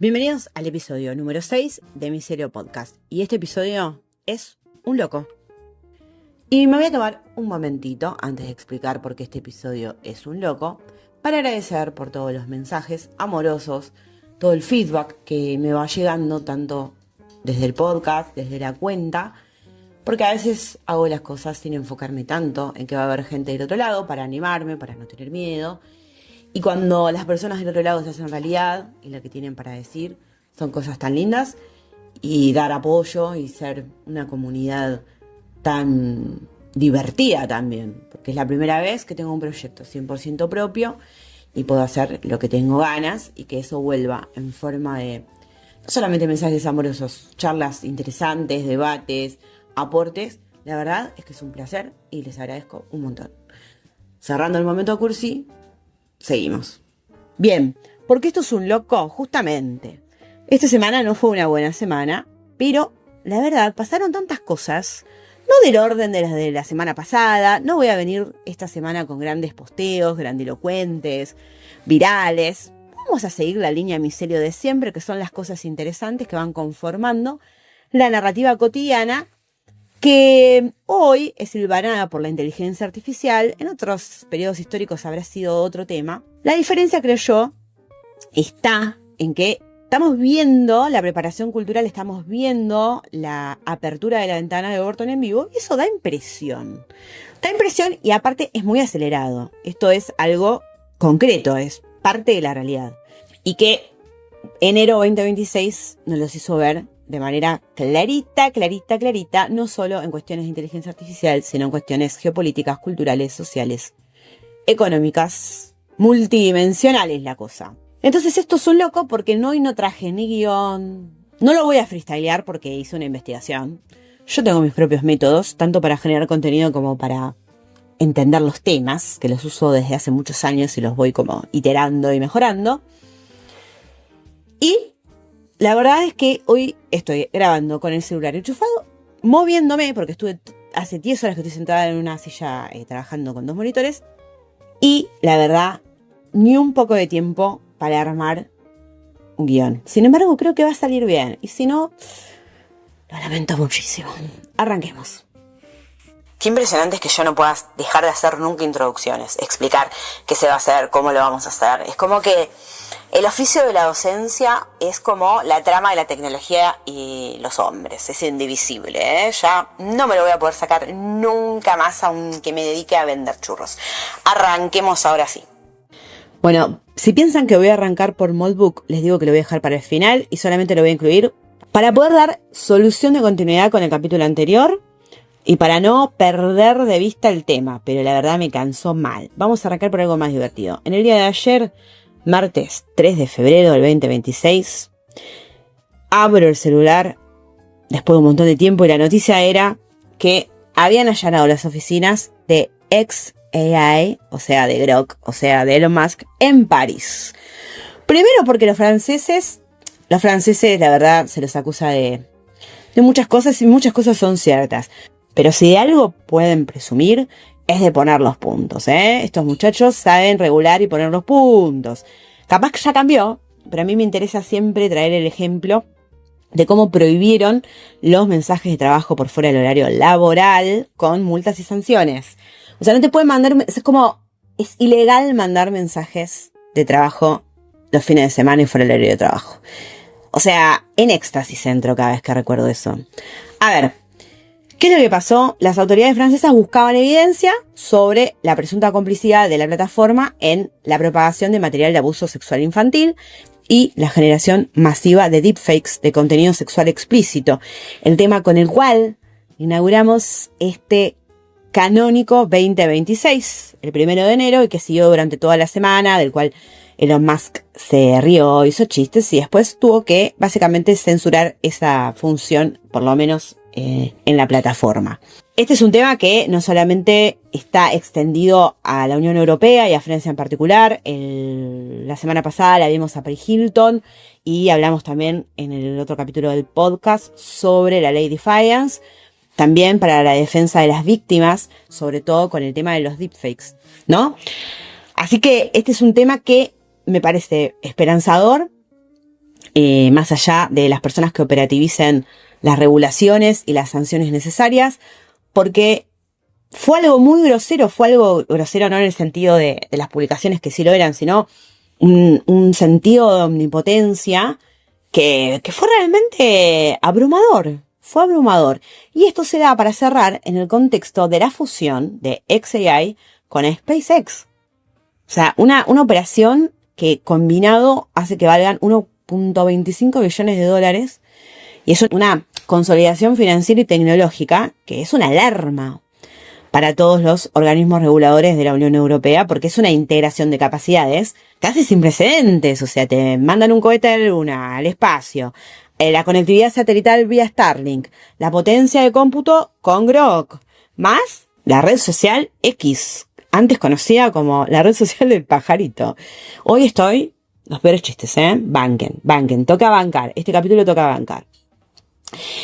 Bienvenidos al episodio número 6 de Miserio Podcast. Y este episodio es un loco. Y me voy a tomar un momentito antes de explicar por qué este episodio es un loco, para agradecer por todos los mensajes amorosos, todo el feedback que me va llegando tanto desde el podcast, desde la cuenta, porque a veces hago las cosas sin enfocarme tanto en que va a haber gente del otro lado para animarme, para no tener miedo. Y cuando las personas del otro lado se hacen realidad y lo que tienen para decir son cosas tan lindas, y dar apoyo y ser una comunidad tan divertida también, porque es la primera vez que tengo un proyecto 100% propio y puedo hacer lo que tengo ganas y que eso vuelva en forma de no solamente mensajes amorosos, charlas interesantes, debates, aportes. La verdad es que es un placer y les agradezco un montón. Cerrando el momento cursi, seguimos. Bien, ¿por qué esto es un loco? Justamente, esta semana no fue una buena semana, pero la verdad pasaron tantas cosas, no del orden de las de la semana pasada. No voy a venir esta semana con grandes posteos, grandilocuentes, virales. Vamos a seguir la línea miserio de siempre, que son las cosas interesantes que van conformando la narrativa cotidiana, que hoy es silvanada por la inteligencia artificial. En otros periodos históricos habrá sido otro tema. La diferencia, creo yo, está en que estamos viendo la preparación cultural, estamos viendo la apertura de la ventana de Overton en vivo, y eso da impresión. Da impresión y aparte es muy acelerado. Esto es algo concreto, es parte de la realidad. Y que enero 2026 nos los hizo ver de manera clarita, no solo en cuestiones de inteligencia artificial, sino en cuestiones geopolíticas, culturales, sociales, económicas, multidimensionales la cosa. Entonces esto es un loco porque hoy no traje ni guión, no lo voy a freestylear porque hice una investigación. Yo tengo mis propios métodos, tanto para generar contenido como para entender los temas, que los uso desde hace muchos años y los voy como iterando y mejorando. Y la verdad es que hoy estoy grabando con el celular enchufado, moviéndome, porque estuve hace 10 horas que estoy sentada en una silla trabajando con 2 monitores. Y la verdad, ni un poco de tiempo para armar un guión. Sin embargo, creo que va a salir bien. Y si no, lo lamento muchísimo. Arranquemos. Qué impresionante es que yo no pueda dejar de hacer nunca introducciones, explicar qué se va a hacer, cómo lo vamos a hacer. Es como que el oficio de la docencia es como la trama de la tecnología y los hombres, es indivisible, ¿eh? Ya no me lo voy a poder sacar nunca más, aunque me dedique a vender churros. Arranquemos ahora sí. Bueno, si piensan que voy a arrancar por Moldbook, les digo que lo voy a dejar para el final y solamente lo voy a incluir para poder dar solución de continuidad con el capítulo anterior y para no perder de vista el tema, pero la verdad me cansó mal. Vamos a arrancar por algo más divertido. En el día de ayer, martes 3 de febrero del 2026, abro el celular después de un montón de tiempo y la noticia era que habían allanado las oficinas de xAI, o sea de Grok, o sea de Elon Musk, en París. Primero porque los franceses la verdad se los acusa de muchas cosas y muchas cosas son ciertas. Pero si de algo pueden presumir es de poner los puntos, ¿eh? Estos muchachos saben regular y poner los puntos. Capaz que ya cambió, pero a mí me interesa siempre traer el ejemplo de cómo prohibieron los mensajes de trabajo por fuera del horario laboral con multas y sanciones. O sea, no te pueden mandar, es ilegal mandar mensajes de trabajo los fines de semana y fuera del horario de trabajo. O sea, en éxtasis entro cada vez que recuerdo eso. A ver, ¿qué es lo que pasó? Las autoridades francesas buscaban evidencia sobre la presunta complicidad de la plataforma en la propagación de material de abuso sexual infantil y la generación masiva de deepfakes de contenido sexual explícito. El tema con el cual inauguramos este canónico 2026, el 1 de enero, y que siguió durante toda la semana, del cual Elon Musk se rió, hizo chistes y después tuvo que básicamente censurar esa función, por lo menos en la plataforma. Este es un tema que no solamente está extendido a la Unión Europea y a Francia en particular. La semana pasada la vimos a Paris Hilton y hablamos también en el otro capítulo del podcast sobre la ley Defiance. También para la defensa de las víctimas, sobre todo con el tema de los deepfakes, ¿no? Así que este es un tema que me parece esperanzador, más allá de las personas que operativicen las regulaciones y las sanciones necesarias, porque fue algo muy grosero, no en el sentido de las publicaciones que sí lo eran, sino un sentido de omnipotencia que fue realmente abrumador. Fue abrumador. Y esto se da, para cerrar, en el contexto de la fusión de xAI con SpaceX. O sea, una operación que combinado hace que valgan 1.25 billones de dólares. Y es una consolidación financiera y tecnológica que es una alarma para todos los organismos reguladores de la Unión Europea, porque es una integración de capacidades casi sin precedentes. O sea, te mandan un cohete a la Luna, al espacio, la conectividad satelital vía Starlink, la potencia de cómputo con Grok, más la red social X, antes conocida como la red social del pajarito. Hoy estoy, los peores chistes, banquen, toca bancar, este capítulo toca bancar.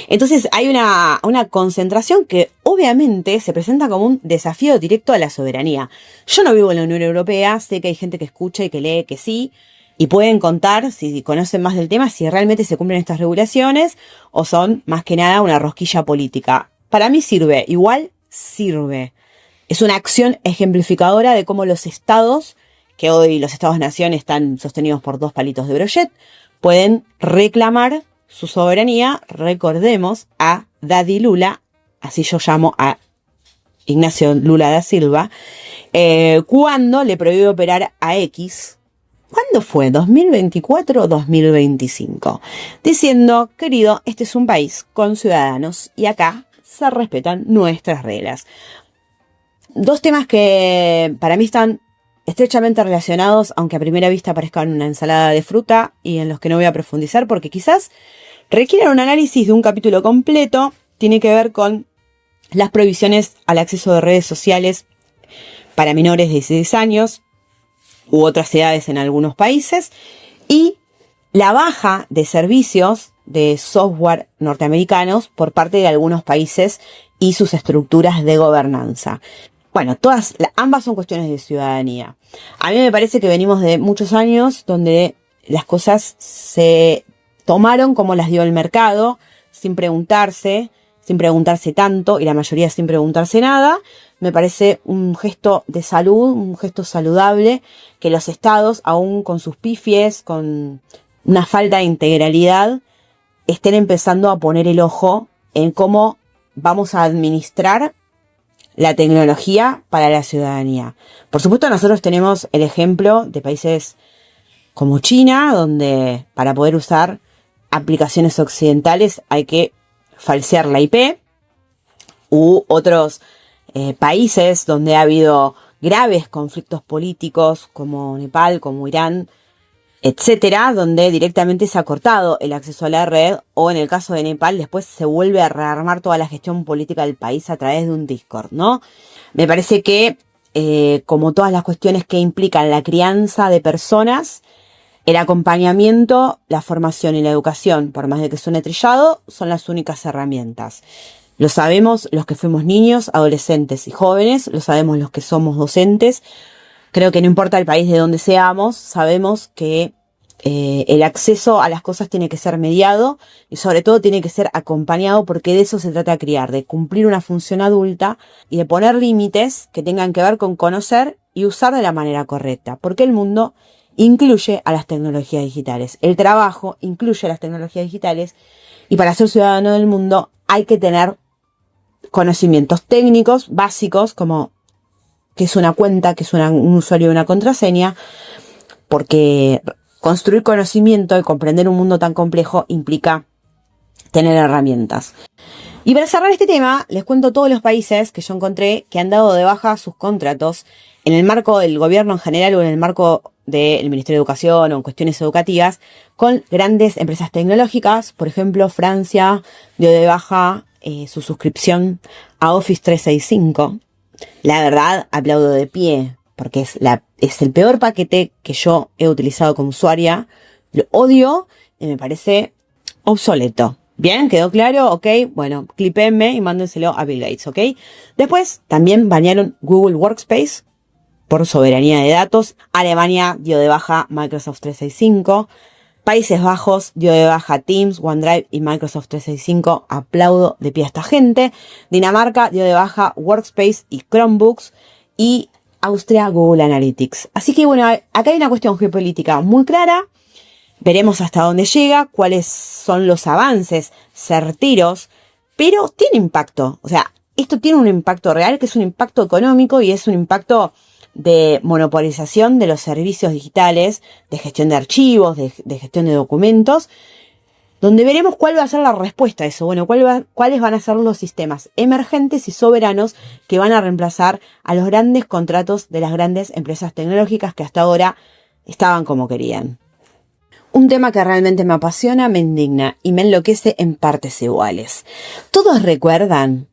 Entonces hay una concentración que obviamente se presenta como un desafío directo a la soberanía. Yo no vivo en la Unión Europea, sé que hay gente que escucha y que lee que sí, y pueden contar, si conocen más del tema, si realmente se cumplen estas regulaciones o son más que nada una rosquilla política. Para mí sirve, igual sirve. Es una acción ejemplificadora de cómo los estados, que hoy los estados-nación están sostenidos por 2 palitos de brochet, pueden reclamar su soberanía. Recordemos a Daddy Lula, así yo llamo a Ignacio Lula da Silva, cuando le prohibió operar a X. ¿Cuándo fue? ¿2024 o 2025? Diciendo, querido, este es un país con ciudadanos y acá se respetan nuestras reglas. 2 temas que para mí están estrechamente relacionados, aunque a primera vista parezcan una ensalada de fruta, y en los que no voy a profundizar porque quizás requieren un análisis de un capítulo completo. Tiene que ver con las prohibiciones al acceso de redes sociales para menores de 16 años u otras edades en algunos países, y la baja de servicios de software norteamericanos por parte de algunos países y sus estructuras de gobernanza. Bueno, ambas son cuestiones de ciudadanía. A mí me parece que venimos de muchos años donde las cosas se tomaron como las dio el mercado, sin preguntarse tanto, y la mayoría sin preguntarse nada. Me parece un gesto de salud, un gesto saludable, que los estados, aún con sus pifies, con una falta de integralidad, estén empezando a poner el ojo en cómo vamos a administrar la tecnología para la ciudadanía. Por supuesto, nosotros tenemos el ejemplo de países como China, donde para poder usar aplicaciones occidentales hay que falsear la IP, u otros países donde ha habido graves conflictos políticos, como Nepal, como Irán, etcétera, donde directamente se ha cortado el acceso a la red, o en el caso de Nepal después se vuelve a rearmar toda la gestión política del país a través de un Discord, ¿no? Me parece que como todas las cuestiones que implican la crianza de personas, el acompañamiento, la formación y la educación, por más de que suene trillado, son las únicas herramientas. Lo sabemos los que fuimos niños, adolescentes y jóvenes, lo sabemos los que somos docentes. Creo que no importa el país de donde seamos, sabemos que el acceso a las cosas tiene que ser mediado y sobre todo tiene que ser acompañado, porque de eso se trata de criar, de cumplir una función adulta y de poner límites que tengan que ver con conocer y usar de la manera correcta, porque el mundo incluye a las tecnologías digitales, el trabajo incluye a las tecnologías digitales, y para ser ciudadano del mundo hay que tener conocimientos técnicos básicos, como qué es una cuenta, qué es un usuario de una contraseña, porque construir conocimiento y comprender un mundo tan complejo implica tener herramientas. Y para cerrar este tema, les cuento todos los países que yo encontré que han dado de baja sus contratos en el marco del gobierno en general o en el marco del Ministerio de Educación o en cuestiones educativas con grandes empresas tecnológicas. Por ejemplo, Francia dio de baja su suscripción a Office 365. La verdad, aplaudo de pie, porque es el peor paquete que yo he utilizado como usuaria. Lo odio y me parece obsoleto. Bien, ¿quedó claro? Ok, bueno, clipéenme y mándenselo a Bill Gates, ¿ok? Después también banearon Google Workspace por soberanía de datos. Alemania dio de baja Microsoft 365. Países Bajos dio de baja Teams, OneDrive y Microsoft 365. Aplaudo de pie a esta gente. Dinamarca dio de baja Workspace y Chromebooks. Y Austria, Google Analytics. Así que bueno, acá hay una cuestión geopolítica muy clara. Veremos hasta dónde llega, cuáles son los avances certeros, pero tiene impacto. O sea, esto tiene un impacto real, que es un impacto económico y es un impacto de monopolización de los servicios digitales, de gestión de archivos, de gestión de documentos, donde veremos cuál va a ser la respuesta a eso. Bueno, cuáles van a ser los sistemas emergentes y soberanos que van a reemplazar a los grandes contratos de las grandes empresas tecnológicas que hasta ahora estaban como querían. Un tema que realmente me apasiona, me indigna y me enloquece en partes iguales. ¿Todos recuerdan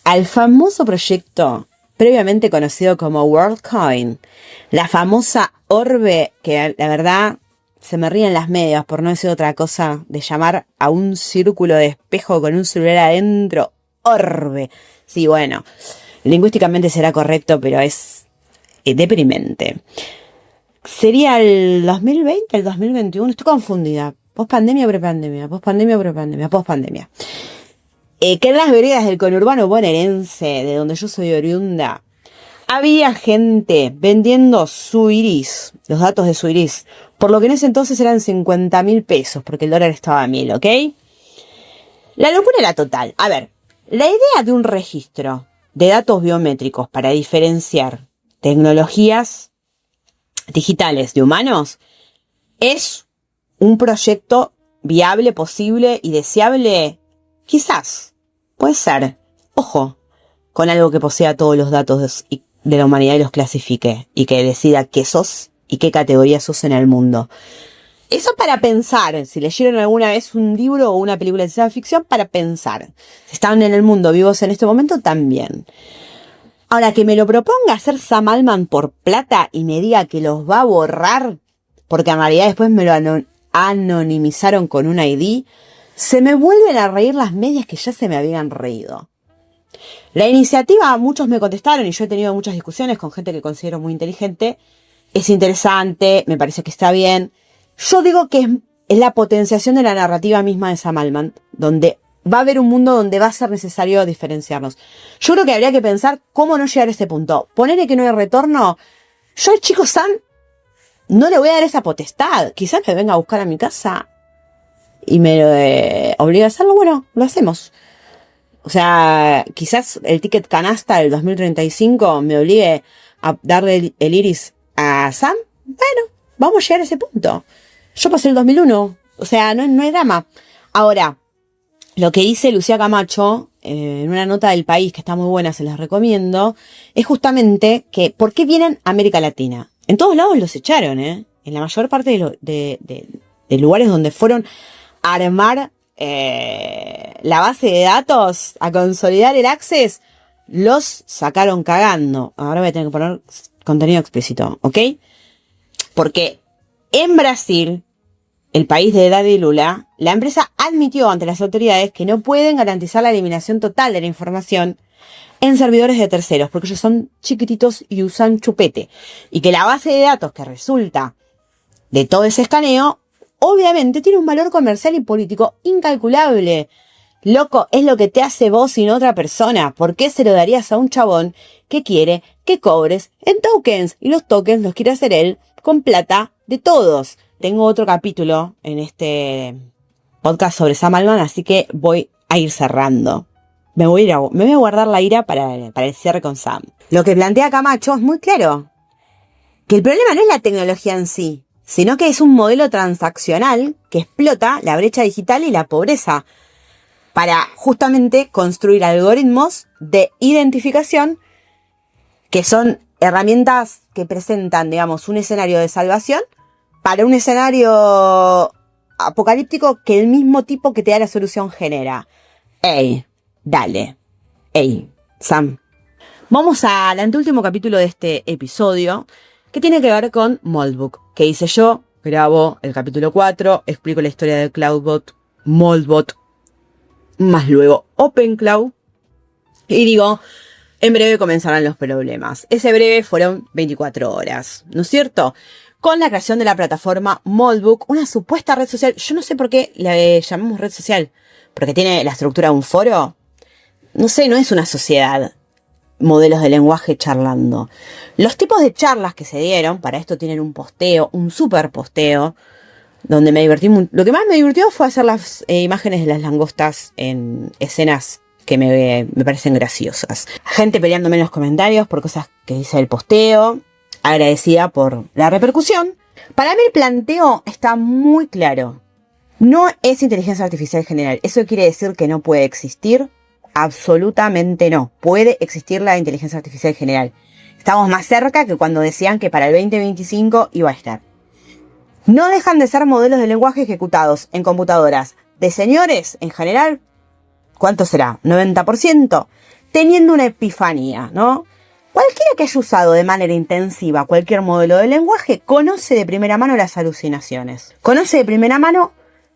al famoso proyecto previamente conocido como WorldCoin? La famosa orbe que la verdad se me ríen las medias, por no decir otra cosa, de llamar a un círculo de espejo con un celular adentro orbe. Sí, bueno, lingüísticamente será correcto, pero es deprimente. ¿Sería el 2020, el 2021? Estoy confundida. Pospandemia, prepandemia, pospandemia, prepandemia, pospandemia. Que en las veredas del conurbano bonaerense, de donde yo soy oriunda, había gente vendiendo su iris, los datos de su iris, por lo que en ese entonces eran 50.000 pesos, porque el dólar estaba a 1.000, ¿ok? La locura era total. A ver, la idea de un registro de datos biométricos para diferenciar tecnologías digitales de humanos es un proyecto viable, posible y deseable. Quizás, puede ser, ojo, con algo que posea todos los datos de la humanidad y los clasifique y que decida qué sos y qué categoría sos en el mundo. Eso para pensar, si leyeron alguna vez un libro o una película de ciencia ficción, para pensar. Si están en el mundo vivos en este momento, también. Ahora, que me lo proponga hacer Sam Altman por plata y me diga que los va a borrar, porque en realidad después me lo anonimizaron con un ID, se me vuelven a reír las medias que ya se me habían reído. La iniciativa, muchos me contestaron y yo he tenido muchas discusiones con gente que considero muy inteligente. Es interesante, me parece que está bien. Yo digo que es la potenciación de la narrativa misma de Sam Altman, donde va a haber un mundo donde va a ser necesario diferenciarnos. Yo creo que habría que pensar cómo no llegar a ese punto. Ponerle que no hay retorno. Yo al chico Sam no le voy a dar esa potestad. Quizás me venga a buscar a mi casa y me obliga a hacerlo. Bueno, lo hacemos. O sea, quizás el ticket canasta del 2035 me obligue a darle el iris a Sam. Bueno, vamos a llegar a ese punto. Yo pasé el 2001. O sea, no hay drama. Ahora, lo que dice Lucía Camacho en una nota del País que está muy buena, se las recomiendo, es justamente que ¿por qué vienen a América Latina? En todos lados los echaron, ¿eh? En la mayor parte de lugares donde fueron a armar la base de datos, a consolidar el access, los sacaron cagando. Ahora voy a tener que poner contenido explícito, ¿ok? Porque en Brasil, el país de Daddy Lula, la empresa admitió ante las autoridades que no pueden garantizar la eliminación total de la información en servidores de terceros, porque ellos son chiquititos y usan chupete. Y que la base de datos que resulta de todo ese escaneo, obviamente tiene un valor comercial y político incalculable. Loco, es lo que te hace vos y no otra persona. ¿Por qué se lo darías a un chabón que quiere que cobres en tokens? Y los tokens los quiere hacer él con plata de todos. Tengo otro capítulo en este podcast sobre Sam Altman, así que voy a ir cerrando. Me voy a guardar la ira para el cierre con Sam. Lo que plantea Camacho es muy claro. Que el problema no es la tecnología en sí, sino que es un modelo transaccional que explota la brecha digital y la pobreza para justamente construir algoritmos de identificación que son herramientas que presentan, digamos, un escenario de salvación para un escenario apocalíptico que el mismo tipo que te da la solución genera. Ey, dale. Ey, Sam. Vamos al anteúltimo capítulo de este episodio, que tiene que ver con Moldbook. Que hice yo, grabo el capítulo 4, explico la historia de Cloudbot, Moldbot, más luego OpenCloud. Y digo, en breve comenzarán los problemas. Ese breve fueron 24 horas, ¿no es cierto? con la creación de la plataforma Moldbook, una supuesta red social. Yo no sé por qué le llamamos red social, porque tiene la estructura de un foro. No sé, no es una sociedad. Modelos de lenguaje charlando. Los tipos de charlas que se dieron, para esto tienen un posteo, un super posteo, donde me divertí. Lo que más me divirtió fue hacer las imágenes de las langostas en escenas que me parecen graciosas. Gente peleándome en los comentarios por cosas que dice el posteo. Agradecida por la repercusión. Para mí el planteo está muy claro. No es inteligencia artificial general. Eso quiere decir que no puede existir. Absolutamente no. Puede existir la inteligencia artificial general. Estamos más cerca que cuando decían que para el 2025 iba a estar. No dejan de ser modelos de lenguaje ejecutados en computadoras de señores en general. ¿Cuánto será? 90%. Teniendo una epifanía, ¿no? Cualquiera que haya usado de manera intensiva cualquier modelo de lenguaje conoce de primera mano las alucinaciones. Conoce de primera mano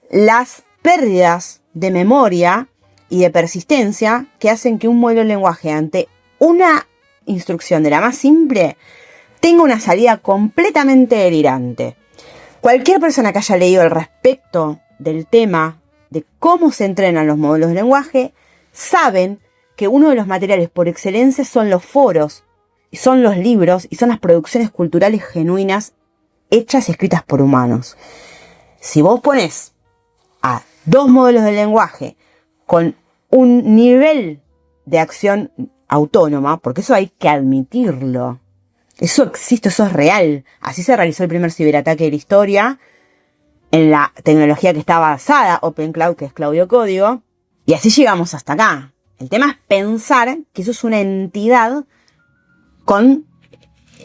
las pérdidas de memoria y de persistencia que hacen que un modelo de lenguaje ante una instrucción de la más simple tenga una salida completamente delirante. Cualquier persona que haya leído al respecto del tema de cómo se entrenan los modelos de lenguaje saben que uno de los materiales por excelencia son los foros, y son los libros y son las producciones culturales genuinas hechas y escritas por humanos. Si vos pones a dos modelos de lenguaje con un nivel de acción autónoma, porque eso hay que admitirlo. Eso existe, eso es real. Así se realizó el primer ciberataque de la historia en la tecnología que está basada, OpenCloud, que es Claudio Código, y así llegamos hasta acá. El tema es pensar que eso es una entidad con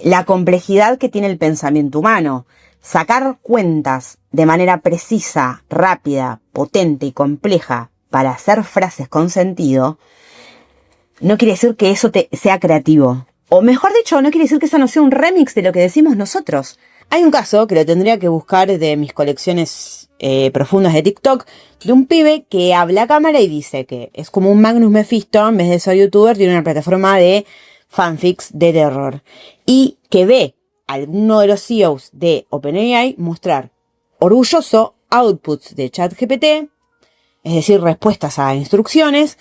la complejidad que tiene el pensamiento humano. Sacar cuentas de manera precisa, rápida, potente y compleja para hacer frases con sentido, no quiere decir que eso sea creativo. O mejor dicho, no quiere decir que eso no sea un remix de lo que decimos nosotros. Hay un caso que lo tendría que buscar de mis colecciones profundas de TikTok, de un pibe que habla a cámara y dice que es como un Magnus Mephisto, en vez de ser youtuber, tiene una plataforma de fanfics de terror. Y que ve a alguno de los CEOs de OpenAI mostrar orgulloso outputs de ChatGPT, es decir, respuestas a instrucciones,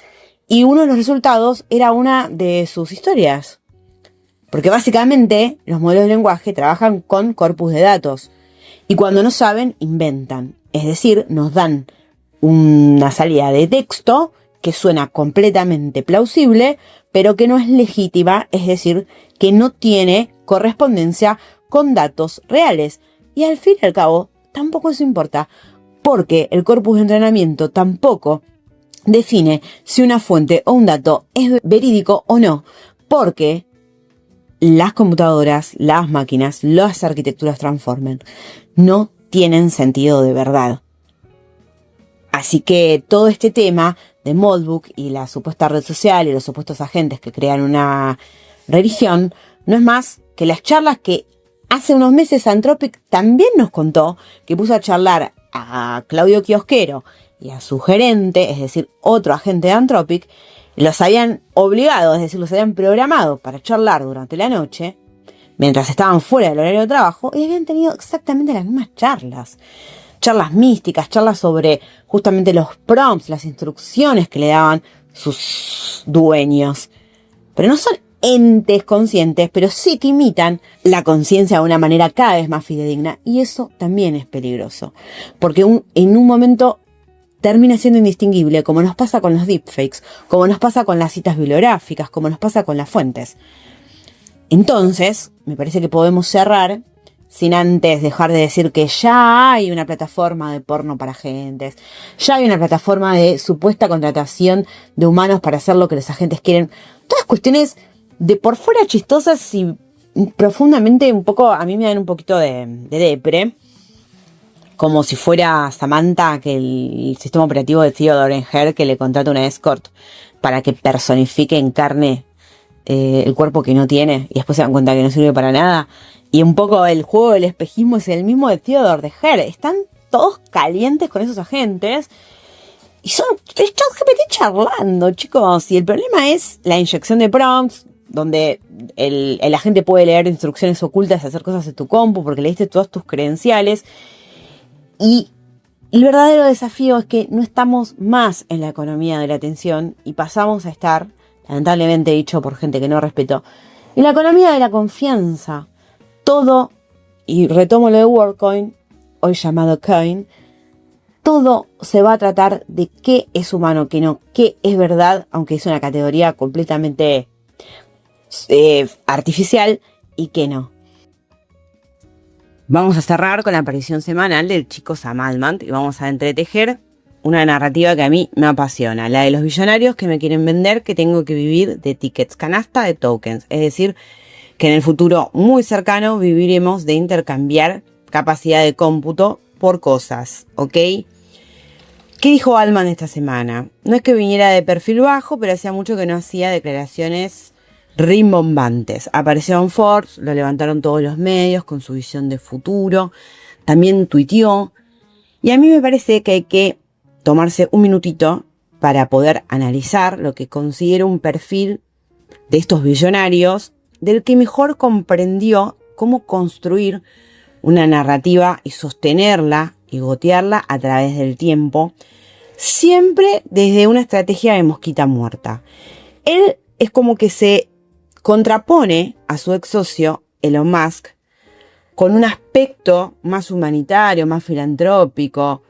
y uno de los resultados era una de sus historias. Porque básicamente los modelos de lenguaje trabajan con corpus de datos y cuando no saben, inventan. Es decir, nos dan una salida de texto que suena completamente plausible, pero que no es legítima, es decir, que no tiene correspondencia con datos reales. Y al fin y al cabo, tampoco eso importa, porque el corpus de entrenamiento tampoco define si una fuente o un dato es verídico o no, porque las computadoras, las máquinas, las arquitecturas Transformer no tienen sentido de verdad. Así que todo este tema de Moldbook y la supuesta red social y los supuestos agentes que crean una religión no es más que las charlas que hace unos meses Anthropic también nos contó, que puso a charlar a Claudio Kiosquero y a su gerente, es decir, otro agente de Anthropic. Los habían obligado, es decir, los habían programado para charlar durante la noche, mientras estaban fuera del horario de trabajo, y habían tenido exactamente las mismas charlas. Charlas místicas, charlas sobre justamente los prompts, las instrucciones que le daban sus dueños. Pero no son entes conscientes, pero sí que imitan la conciencia de una manera cada vez más fidedigna, y eso también es peligroso, porque en un momento termina siendo indistinguible, como nos pasa con los deepfakes, como nos pasa con las citas bibliográficas, como nos pasa con las fuentes. Entonces, me parece que podemos cerrar sin antes dejar de decir que ya hay una plataforma de porno para agentes, ya hay una plataforma de supuesta contratación de humanos para hacer lo que los agentes quieren. Todas cuestiones de por fuera chistosas y profundamente un poco, a mí me dan un poquito de depre. Como si fuera Samantha, que el sistema operativo de Theodore en Her, que le contrata una escort para que personifique en carne el cuerpo que no tiene y después se dan cuenta que no sirve para nada. Y un poco el juego del espejismo es el mismo de Theodore de Her. Están todos calientes con esos agentes y son ChatGPT charlando, chicos. Y el problema es la inyección de prompts. donde el agente puede leer instrucciones ocultas y hacer cosas en tu compu porque le diste todos tus credenciales. Y el verdadero desafío es que no estamos más en la economía de la atención y pasamos a estar, lamentablemente dicho por gente que no respeto, en la economía de la confianza. Todo, y retomo lo de WorldCoin, hoy llamado Coin, todo se va a tratar de qué es humano, qué no, qué es verdad, aunque es una categoría completamente artificial, y qué no. Vamos a cerrar con la aparición semanal del chico Sam Altman y vamos a entretejer una narrativa que a mí me apasiona, la de los billonarios que me quieren vender que tengo que vivir de tickets canasta de tokens, es decir, que en el futuro muy cercano viviremos de intercambiar capacidad de cómputo por cosas, ¿ok? ¿Qué dijo Altman esta semana? No es que viniera de perfil bajo, pero hacía mucho que no hacía declaraciones rimbombantes. Apareció en Forbes, lo levantaron todos los medios con su visión de futuro, también tuiteó, y a mí me parece que hay que tomarse un minutito para poder analizar lo que considero un perfil de estos billonarios del que mejor comprendió cómo construir una narrativa y sostenerla y gotearla a través del tiempo, siempre desde una estrategia de mosquita muerta. Él es como que se contrapone a su ex socio, Elon Musk, con un aspecto más humanitario, más filantrópico,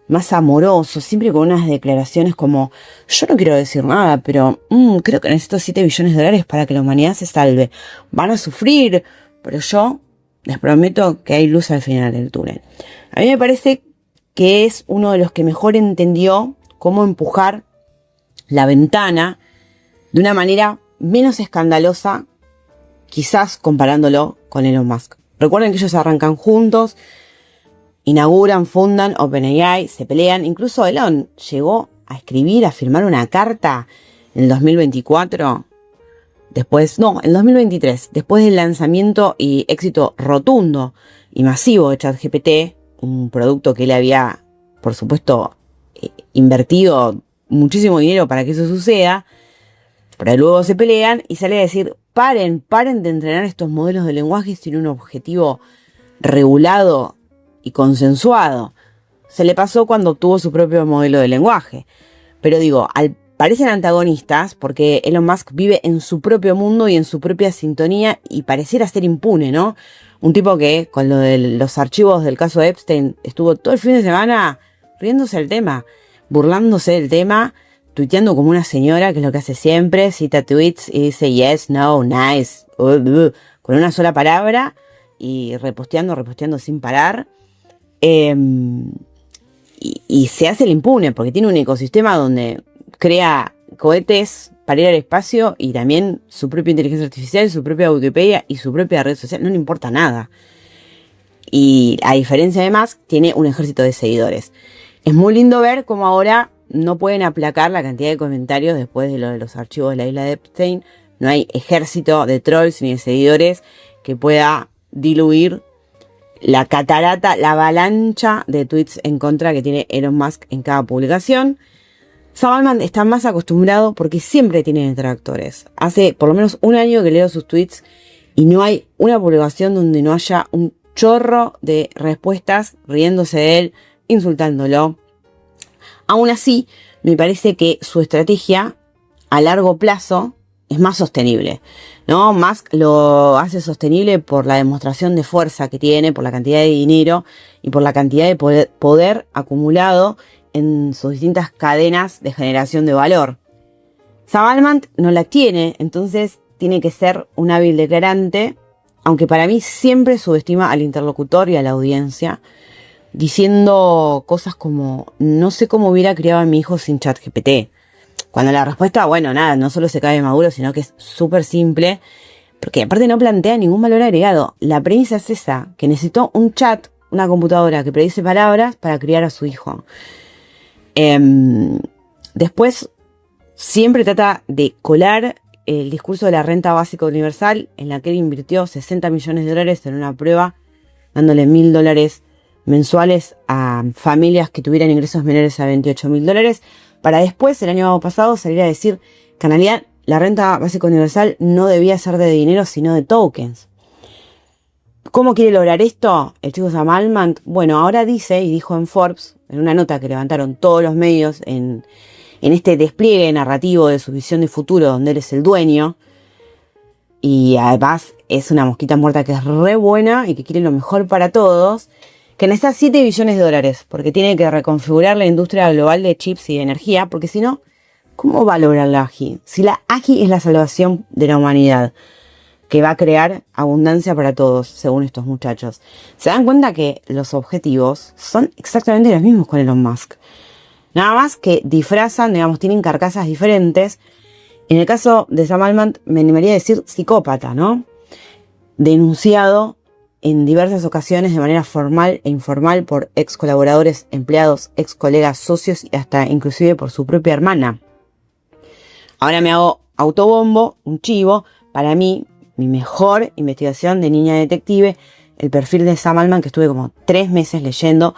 más amoroso, siempre con unas declaraciones como: yo no quiero decir nada, pero creo que necesito 7 billones de dólares para que la humanidad se salve. Van a sufrir, pero yo les prometo que hay luz al final del túnel. A mí me parece que es uno de los que mejor entendió cómo empujar la ventana de una manera menos escandalosa, quizás comparándolo con Elon Musk. Recuerden que ellos arrancan juntos, inauguran, fundan OpenAI, se pelean. Incluso Elon llegó a escribir, a firmar una carta en el 2024. En 2023, después del lanzamiento y éxito rotundo y masivo de ChatGPT, un producto que él había, por supuesto, invertido muchísimo dinero para que eso suceda, pero luego se pelean y sale a decir: paren de entrenar estos modelos de lenguaje sin un objetivo regulado y consensuado. Se le pasó cuando obtuvo su propio modelo de lenguaje. Pero digo, parecen antagonistas porque Elon Musk vive en su propio mundo y en su propia sintonía y pareciera ser impune, ¿no? Un tipo que con lo de los archivos del caso Epstein estuvo todo el fin de semana riéndose del tema, burlándose del tema, tuiteando como una señora, que es lo que hace siempre, cita tweets y dice yes, no, nice, con una sola palabra y reposteando sin parar. Y se hace el impune porque tiene un ecosistema donde crea cohetes para ir al espacio y también su propia inteligencia artificial, su propia Wikipedia y su propia red social. No le importa nada. Y a diferencia de Musk, tiene un ejército de seguidores. Es muy lindo ver cómo ahora no pueden aplacar la cantidad de comentarios después de lo de los archivos de la isla de Epstein. No hay ejército de trolls ni de seguidores que pueda diluir la catarata, la avalancha de tweets en contra que tiene Elon Musk en cada publicación. Sam Altman está más acostumbrado porque siempre tiene detractores. Hace por lo menos un año que leo sus tweets y no hay una publicación donde no haya un chorro de respuestas riéndose de él, insultándolo. Aún así, me parece que su estrategia a largo plazo es más sostenible, ¿no? Musk lo hace sostenible por la demostración de fuerza que tiene, por la cantidad de dinero y por la cantidad de poder acumulado en sus distintas cadenas de generación de valor. Sam Altman no la tiene, entonces tiene que ser un hábil declarante, aunque para mí siempre subestima al interlocutor y a la audiencia, diciendo cosas como: no sé cómo hubiera criado a mi hijo sin ChatGPT. Cuando la respuesta, bueno, nada, no solo se cae maduro, sino que es súper simple, porque aparte no plantea ningún valor agregado. La premisa es esa, que necesitó un chat, una computadora que predice palabras para criar a su hijo. Después, siempre trata de colar el discurso de la renta básica universal, en la que él invirtió 60 millones de dólares en una prueba, dándole $1.000 mensuales a familias que tuvieran ingresos menores a $28.000, para después, el año pasado, salir a decir que en realidad la renta básica universal no debía ser de dinero, sino de tokens. ¿Cómo quiere lograr esto el chico Sam Altman? Bueno, ahora dice, y dijo en Forbes, en una nota que levantaron todos los medios en este despliegue narrativo de su visión de futuro, donde él es el dueño, y además es una mosquita muerta que es re buena y que quiere lo mejor para todos, que necesita 7 billones de dólares, porque tiene que reconfigurar la industria global de chips y de energía, porque si no, ¿cómo va a lograr la AGI? Si la AGI es la salvación de la humanidad, que va a crear abundancia para todos, según estos muchachos. Se dan cuenta que los objetivos son exactamente los mismos con Elon Musk. Nada más que disfrazan, digamos, tienen carcasas diferentes. En el caso de Sam Altman, me animaría a decir psicópata, ¿no? Denunciado en diversas ocasiones de manera formal e informal por ex colaboradores, empleados, ex colegas, socios y hasta inclusive por su propia hermana. Ahora me hago autobombo, un chivo. Para mí, mi mejor investigación de niña detective, el perfil de Sam Altman, que estuve como 3 meses leyendo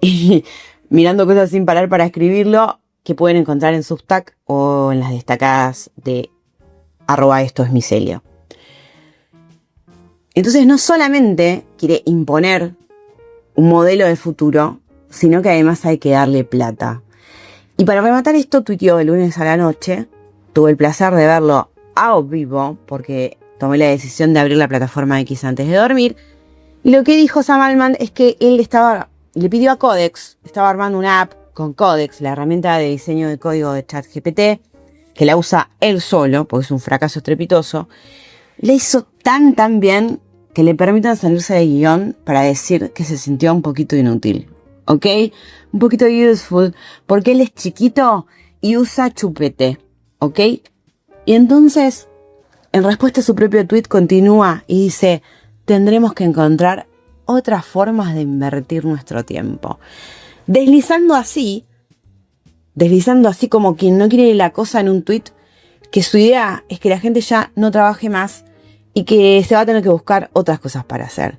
y mirando cosas sin parar para escribirlo, que pueden encontrar en Substack o en las destacadas de @estoesmicelio. Entonces no solamente quiere imponer un modelo de futuro, sino que además hay que darle plata. Y para rematar esto, tuiteó el lunes a la noche. Tuve el placer de verlo a vivo porque tomé la decisión de abrir la plataforma X antes de dormir. Y lo que dijo Sam Altman es que él le pidió a Codex, estaba armando una app con Codex, la herramienta de diseño de código de ChatGPT, que la usa él solo, porque es un fracaso estrepitoso. Le hizo tan bien que le permitan salirse de guión para decir que se sintió un poquito inútil. ¿Ok? Un poquito useful, porque él es chiquito y usa chupete. ¿Ok? Y entonces, en respuesta a su propio tweet, continúa y dice: tendremos que encontrar otras formas de invertir nuestro tiempo. Deslizando así como quien no quiere la cosa en un tweet, que su idea es que la gente ya no trabaje más y que se va a tener que buscar otras cosas para hacer.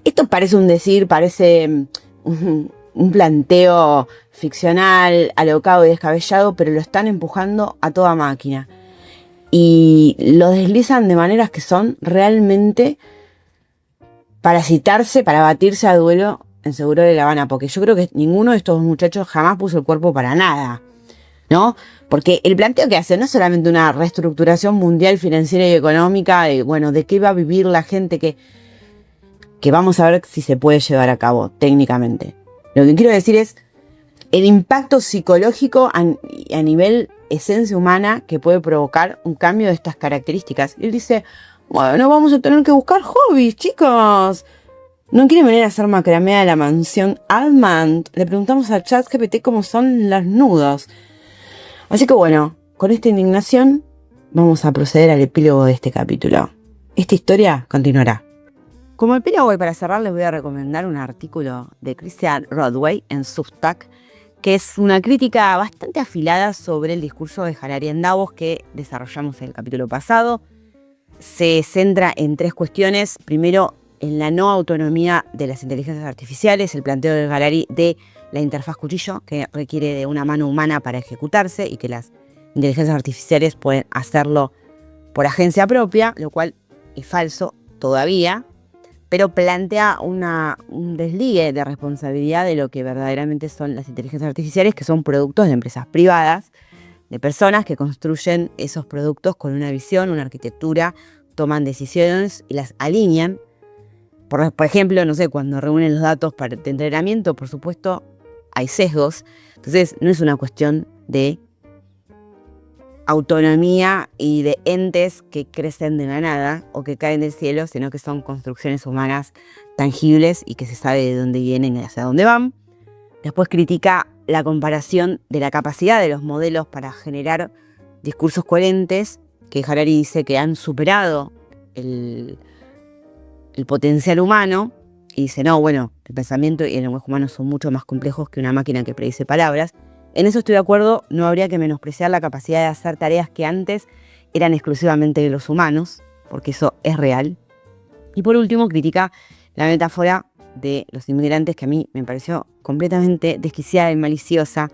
Esto parece un decir, parece un planteo ficcional, alocado y descabellado, pero lo están empujando a toda máquina. Y lo deslizan de maneras que son realmente para citarse, para batirse a duelo en Seguro de La Habana, porque yo creo que ninguno de estos muchachos jamás puso el cuerpo para nada, ¿no? Porque el planteo que hace no es solamente una reestructuración mundial financiera y económica, de qué va a vivir la gente, que vamos a ver si se puede llevar a cabo técnicamente. Lo que quiero decir es el impacto psicológico a nivel esencia humana que puede provocar un cambio de estas características. Y él dice: bueno, vamos a tener que buscar hobbies, chicos. ¿No quieren venir a hacer macramé a la mansión Altman? Le preguntamos a ChatGPT cómo son los nudos. Así que bueno, con esta indignación vamos a proceder al epílogo de este capítulo. Esta historia continuará. Como epílogo, y para cerrar, les voy a recomendar un artículo de Christian Rodway en Substack, que es una crítica bastante afilada sobre el discurso de Harari en Davos que desarrollamos en el capítulo pasado. Se centra en 3 cuestiones. Primero, en la no autonomía de las inteligencias artificiales, el planteo de Harari de la interfaz cuchillo, que requiere de una mano humana para ejecutarse y que las inteligencias artificiales pueden hacerlo por agencia propia, lo cual es falso todavía, pero plantea un desligue de responsabilidad de lo que verdaderamente son las inteligencias artificiales, que son productos de empresas privadas, de personas que construyen esos productos con una visión, una arquitectura, toman decisiones y las alinean. Por ejemplo, no sé, cuando reúnen los datos de entrenamiento, por supuesto, hay sesgos. Entonces, no es una cuestión de autonomía y de entes que crecen de la nada o que caen del cielo, sino que son construcciones humanas tangibles y que se sabe de dónde vienen y hacia dónde van. Después critica la comparación de la capacidad de los modelos para generar discursos coherentes, que Harari dice que han superado el potencial humano, y dice: no, bueno, el pensamiento y el lenguaje humano son mucho más complejos que una máquina que predice palabras. En eso estoy de acuerdo, no habría que menospreciar la capacidad de hacer tareas que antes eran exclusivamente de los humanos, porque eso es real. Y por último, critica la metáfora de los inmigrantes, que a mí me pareció completamente desquiciada y maliciosa,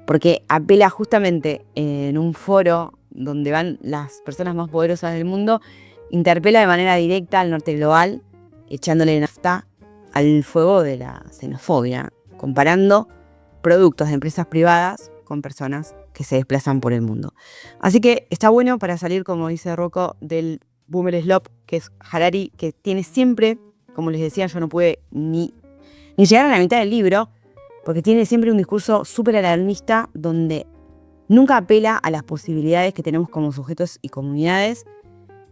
porque apela justamente en un foro donde van las personas más poderosas del mundo, interpela de manera directa al norte global, echándole nafta al fuego de la xenofobia, comparando productos de empresas privadas con personas que se desplazan por el mundo. Así que está bueno para salir, como dice Rocco, del boomer slop, que es Harari, que tiene siempre, como les decía, yo no pude ni llegar a la mitad del libro, porque tiene siempre un discurso súper alarmista, donde nunca apela a las posibilidades que tenemos como sujetos y comunidades,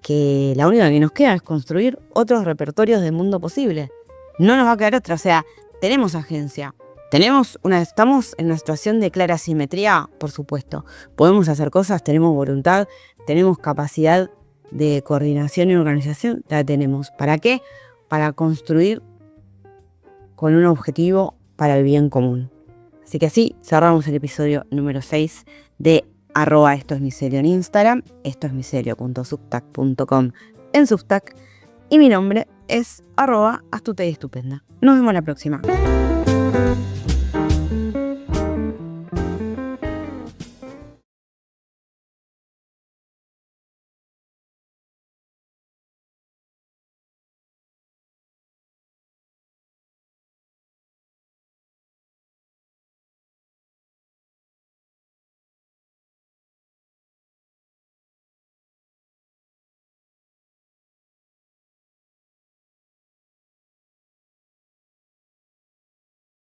que la única que nos queda es construir otros repertorios del mundo posible. No nos va a quedar otra, o sea, tenemos agencia. Estamos en una situación de clara simetría, por supuesto. Podemos hacer cosas, tenemos voluntad, tenemos capacidad de coordinación y organización, la tenemos. ¿Para qué? Para construir con un objetivo para el bien común. Así que así cerramos el episodio número 6 de @estoesmicelio en Instagram, estoesmicelio.substack.com en Substack, y mi nombre es @astuta y estupenda. Nos vemos la próxima.